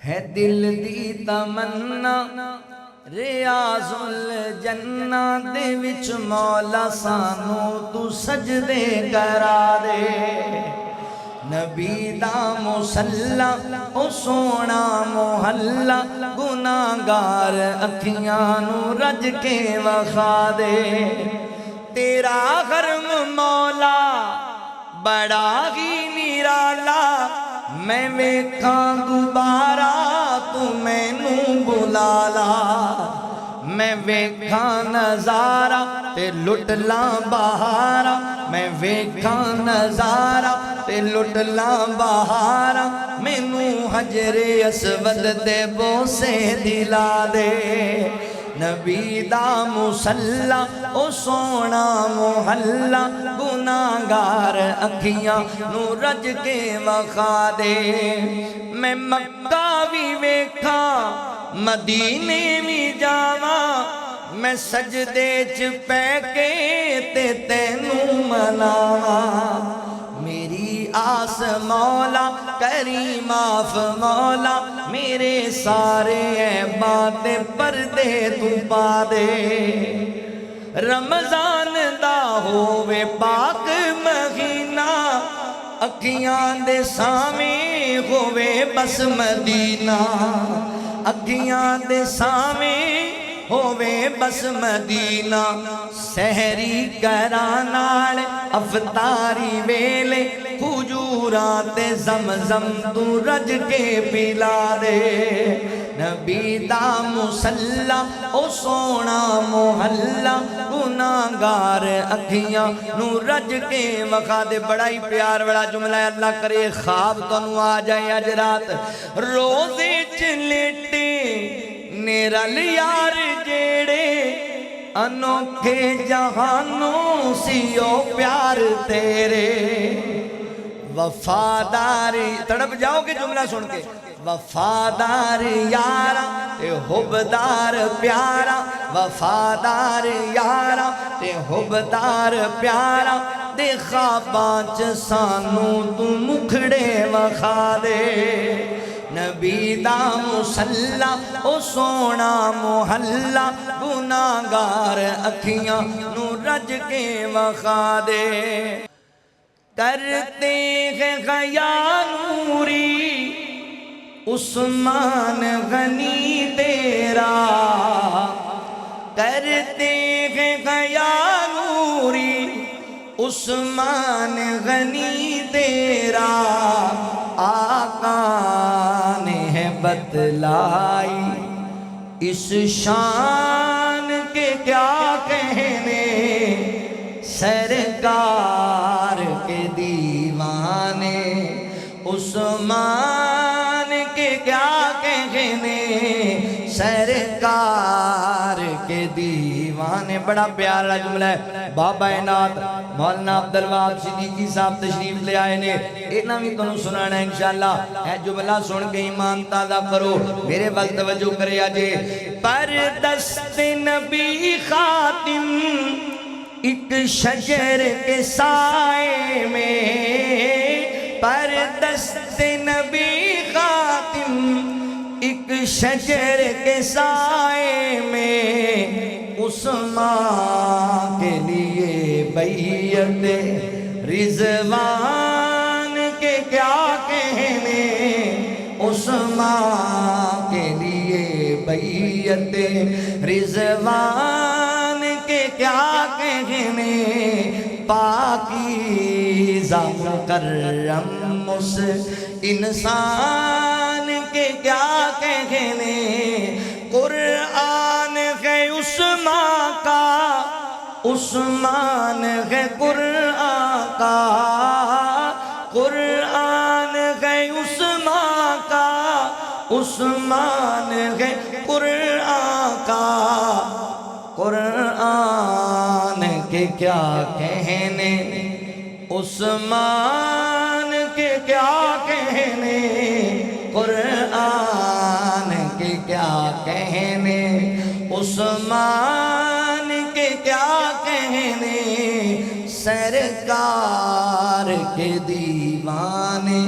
ہے دل دی تمنا ریاض الجنہ دے وچ مولا سانو تو سجدے کرا دے نبی دا مصلا او سونا محلہ گناہگار اکھیاں نو رج کے وخا دے تیرا حرم مولا بڑا ہی نرالا میں ویکھاں دوبارہ تو مینوں بلا لا میں ویکھاں نظارہ تے لٹ لاں بہارا میں ویکھاں نظارہ تے لٹ لاں بہارا مینوں حجر اسود دے بوسے دلا دے نبی دا مصلا او سونا محلہ گناہگار اکھیاں نو رج کے وخا دے میں مکہ بھی ویکھاں مدینے بھی جاواں میں سجدے چ پے کے تے تینوں مناواں میری آس مولا کریم آف مولا میرے سارے عیباں تے پردے تو پا دے رمضان دا ہووے پاک مہینہ اکھیاں دے سامیں ہووے بس مدینہ اکھیاں دے سامیں ہووے بس مدینہ سحری کرانال افطاری ویلے کھجورات زمزم تو رج کے پلا دے نبی دا مصلا او سونا محلہ گناہگار اکھیاں نو رج کے وخا دے بڑا ہی پیار بڑا جملہ ہے اللہ کرے خواب تنو آ جائے اج رات روزے چ لیٹے نیرل یار جیڑے انوکھے جہانوں سیو پیار تیرے وفاداری تڑپ جاؤ گے جملہ سن کے وفادار یارا تے حبدار پیارا وفادار یارا تے حبدار پیارا دے خواباں چ سانو تو مکھڑے وخا دے نبی دا مصلا او سونا محلہ گناہگار اکھیاں نو رج کے وخا دے کرتے ہیں غیا نوری عثمان غنی تیرا کرتے ہیں غیا نوری عثمان غنی تیرا آقا نے ہے بتلائی اس شان کے کیا کہنے سرکار کے دیوانے عثمان کے کیا کہنے سرکار کے دیوانے بڑا پیارا جملہ ہے بابا اینات مولانا عبدالوہاب صدیقی صاحب تشریف لے آئے نے اینا بھی تنوں سنانا ہے انشاءاللہ اے جملہ سن کے ایمان تازہ کرو میرے وقت توجہ کرے آجے پر دست نبی خاتم ایک شجر کے سائے میں پر دست نبی خاتم ایک شجر کے سائے میں عثمان کے لیے بیعت رضوان کے کیا کہنے عثمان کے لیے بیعت رضوان کے کیا کہنے پاکیزہ مکرم اس انسان کے کیا کہنے قرآن ہے عثمان کا عثمان ہے قرآن کا قرآن ہے عثمان کا عثمان ہے قرآن کا قرآن کے کیا کہنے عثمان کے کیا کہنے قرآن کے کیا کہنے عثمان کے کیا کہنے سرکار کے دیوانے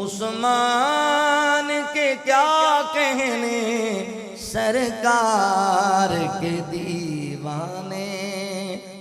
عثمان کے کیا کہنے سرکار کے دیوانے